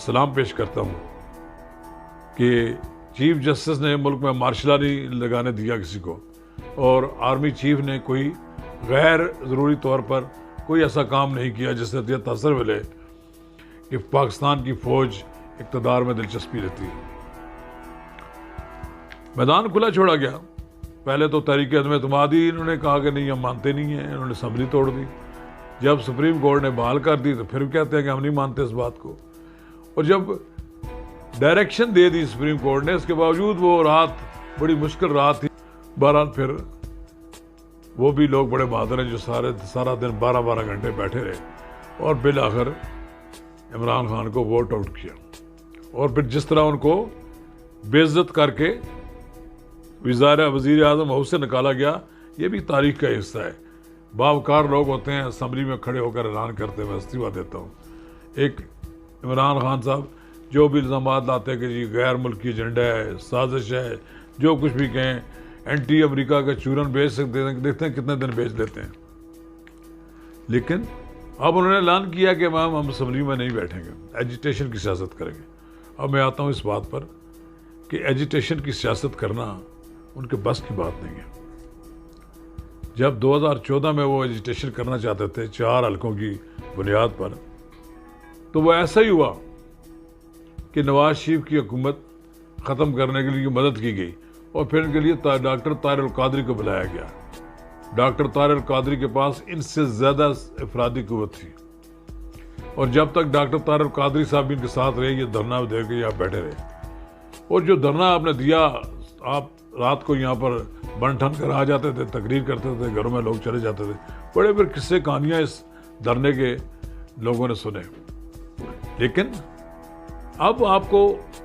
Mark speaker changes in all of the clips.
Speaker 1: سلام پیش کرتا ہوں کہ چیف جسٹس نے ملک میں مارشل لا نہیں لگانے دیا کسی کو، اور آرمی چیف نے کوئی غیر ضروری طور پر کوئی ایسا کام نہیں کیا جس سے یہ تاثر ملے کہ پاکستان کی فوج اقتدار میں دلچسپی لیتی ہے۔ میدان کھلا چھوڑا گیا۔ پہلے تو تحریک عدم اعتمادی انہوں نے کہا کہ نہیں ہم مانتے نہیں ہیں، انہوں نے اسمبلی توڑ دی۔ جب سپریم کورٹ نے بحال کر دی تو پھر کہتے ہیں کہ ہم نہیں مانتے اس بات کو، اور جب ڈائریکشن دے دی سپریم کورٹ نے، اس کے باوجود وہ رات بڑی مشکل رات تھی۔ بہرحال پھر وہ بھی لوگ بڑے بہادر ہیں جو سارا دن 12 گھنٹے بیٹھے رہے، اور بالآخر عمران خان کو ووٹ آؤٹ کیا، اور پھر جس طرح ان کو بے عزت کر کے وزیر اعظم ہاؤس سے نکالا گیا، یہ بھی تاریخ کا حصہ ہے۔ باوقار لوگ ہوتے ہیں اسمبلی میں کھڑے ہو کر اعلان کرتے میں استعفیٰ دیتا ہوں۔ ایک عمران خان صاحب جو بھی الزامات لاتے ہیں کہ جی غیر ملکی ایجنڈا ہے، سازش ہے، جو کچھ بھی کہیں، اینٹی امریکہ کا چورن بیچ سکتے ہیں، دیکھتے ہیں کتنے دن بیچ لیتے ہیں۔ لیکن اب انہوں نے اعلان کیا کہ ہم اسمبلی میں نہیں بیٹھیں گے، ایجیٹیشن کی سیاست کریں گے۔ اب میں آتا ہوں اس بات پر کہ ایجیٹیشن کی سیاست کرنا ان کے بس کی بات نہیں ہے۔ جب 2014 میں وہ ایجیٹیشن کرنا چاہتے تھے 4 حلقوں کی بنیاد پر، تو وہ ایسا ہی ہوا کہ نواز شریف کی حکومت ختم کرنے کے لیے مدد کی گئی، اور پھر ان کے لیے ڈاکٹر طاہر القادری کو بلایا گیا۔ ڈاکٹر طاہر القادری کے پاس ان سے زیادہ افرادی قوت تھی، اور جب تک ڈاکٹر طاہر القادری صاحب بھی ان کے ساتھ رہے، یہ دھرنا دے کے یہاں بیٹھے رہے۔ اور جو دھرنا آپ نے دیا، آپ رات کو یہاں پر بن ٹھن کر آ جاتے تھے، تقریر کرتے تھے، گھروں میں لوگ چلے جاتے تھے، بڑے بڑے قصے کہانیاں اس دھرنے کے لوگوں نے سنے۔ لیکن اب آپ کو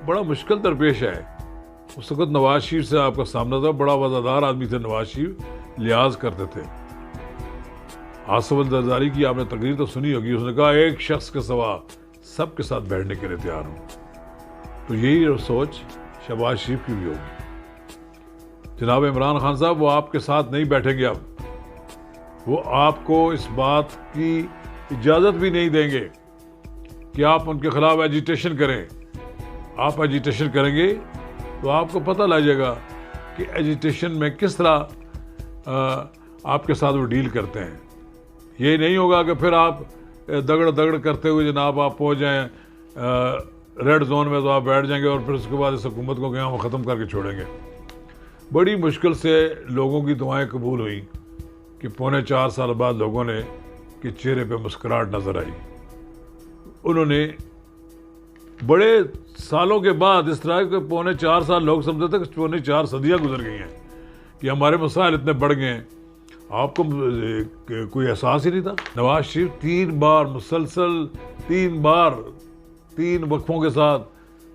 Speaker 1: بڑا مشکل درپیش ہے۔ اس وقت نواز شریف سے آپ کا سامنا تھا، بڑا وزادار آدمی تھے نواز شریف، لحاظ کرتے تھے۔ آصف الزرداری کی آپ نے تقریر تو سنی ہوگی، اس نے کہا ایک شخص کے سوا سب کے ساتھ بیٹھنے کے لیے تیار ہوں۔ تو یہی سوچ شہباز شریف کی بھی ہوگی۔ جناب عمران خان صاحب وہ آپ کے ساتھ نہیں بیٹھیں گے، اب وہ آپ کو اس بات کی اجازت بھی نہیں دیں گے کہ آپ ان کے خلاف ایجیٹیشن کریں۔ آپ ایجیٹیشن کریں گے تو آپ کو پتہ لگ جائے گا کہ ایجیٹیشن میں کس طرح آپ کے ساتھ وہ ڈیل کرتے ہیں۔ یہ نہیں ہوگا کہ پھر آپ دگڑ کرتے ہوئے جناب آپ پہنچ جائیں ریڈ زون میں، تو آپ بیٹھ جائیں گے اور پھر اس کے بعد اس حکومت کو ہم ختم کر کے چھوڑیں گے۔ بڑی مشکل سے لوگوں کی دعائیں قبول ہوئیں کہ 4.25 سال بعد لوگوں نے کہ چہرے پہ مسکراہٹ نظر آئی۔ انہوں نے بڑے سالوں کے بعد اس طرح کے 4.25 سال لوگ سمجھتے تھے کہ 4.25 صدیاں گزر گئی ہیں کہ ہمارے مسائل اتنے بڑھ گئے ہیں، آپ کو کوئی احساس ہی نہیں تھا۔ نواز شریف 3 بار مسلسل 3 وقفوں کے ساتھ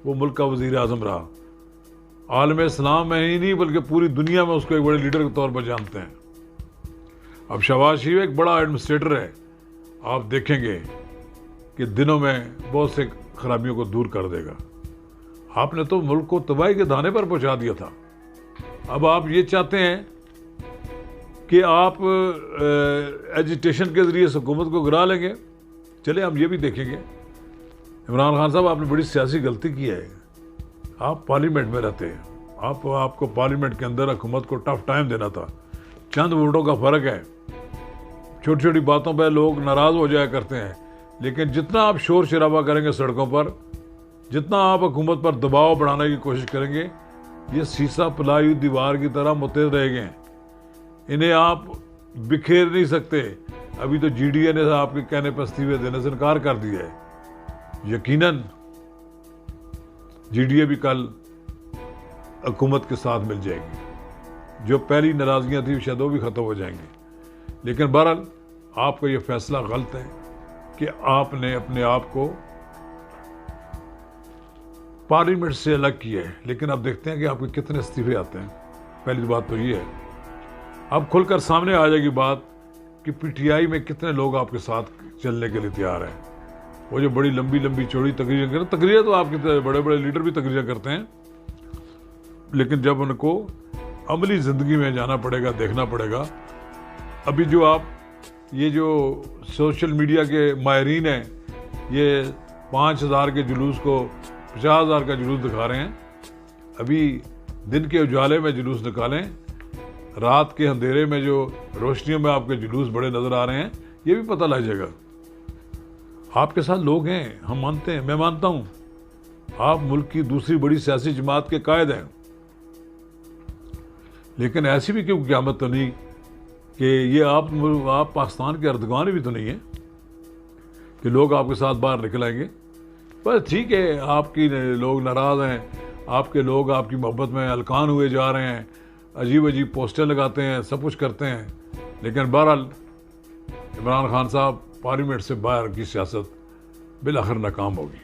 Speaker 1: وہ ملک کا وزیر اعظم رہا۔ عالم اسلام میں ہی نہیں بلکہ پوری دنیا میں اس کو ایک بڑے لیڈر کے طور پر جانتے ہیں۔ اب شہباز شریف ایک بڑا ایڈمنسٹریٹر ہے، آپ دیکھیں گے کہ دنوں میں بہت سے خرابیوں کو دور کر دے گا۔ آپ نے تو ملک کو تباہی کے دھانے پر پہنچا دیا تھا، اب آپ یہ چاہتے ہیں کہ آپ ایجیٹیشن کے ذریعے حکومت کو گرا لیں گے۔ چلے ہم یہ بھی دیکھیں گے، عمران خان صاحب آپ نے بڑی سیاسی غلطی کی ہے۔ آپ پارلیمنٹ میں رہتے ہیں، آپ کو پارلیمنٹ کے اندر حکومت کو ٹف ٹائم دینا تھا۔ چند ووٹوں کا فرق ہے، چھوٹی چھوٹی باتوں پہ لوگ ناراض ہو جایا کرتے ہیں، لیکن جتنا آپ شور شرابہ کریں گے سڑکوں پر، جتنا آپ حکومت پر دباؤ بڑھانے کی کوشش کریں گے، یہ سیسا پلائی دیوار کی طرح متحد رہ گئے ہیں، انہیں آپ بکھیر نہیں سکتے۔ ابھی تو جی ڈی اے نے آپ کے کہنے پر استعفے دینے سے انکار کر دیا ہے۔ یقیناً جی ڈی اے بھی کل حکومت کے ساتھ مل جائے گی، جو پہلی ناراضگیاں تھیں شاید وہ بھی ختم ہو جائیں گی۔ لیکن بہرحال آپ کا یہ فیصلہ غلط ہے کہ آپ نے اپنے آپ کو پارلیمنٹ سے الگ کیا ہے۔ لیکن اب دیکھتے ہیں کہ آپ کے کتنے استعفے آتے ہیں۔ پہلی بات تو یہ ہے، اب کھل کر سامنے آ جائے گی بات کہ پی ٹی آئی میں کتنے لوگ آپ کے ساتھ چلنے کے لیے تیار ہیں۔ وہ جو بڑی لمبی چوڑی تقریریں تو آپ کے بڑے بڑے لیڈر بھی تقریریں کرتے ہیں، لیکن جب ان کو عملی زندگی میں جانا پڑے گا، دیکھنا پڑے گا۔ ابھی جو آپ یہ جو سوشل میڈیا کے ماہرین ہیں، یہ 5,000 کے جلوس کو 50,000 کا جلوس دکھا رہے ہیں. ابھی دن کے اجالے میں جلوس نکالیں, رات کے اندھیرے میں جو روشنیوں میں آپ کے جلوس بڑے نظر آ رہے ہیں, یہ بھی پتہ لگ جائے گا. آپ کے ساتھ لوگ ہیں, ہم مانتے ہیں, میں مانتا ہوں آپ ملک کی دوسری بڑی سیاسی جماعت کے قائد ہیں, لیکن ایسی بھی کیوں قیامت تو نہیں کہ یہ آپ پاکستان کے اردگان بھی تو نہیں ہیں کہ لوگ آپ کے ساتھ باہر نکل آئیں گے. بس ٹھیک ہے, آپ کی لوگ ناراض ہیں, آپ کے لوگ آپ کی محبت میں ہلکان ہوئے جا رہے ہیں, عجیب عجیب پوسٹر لگاتے ہیں, سب کچھ کرتے ہیں, لیکن بہرحال عمران خان صاحب پارلیمنٹ سے باہر کی سیاست بالآخر ناکام ہوگی.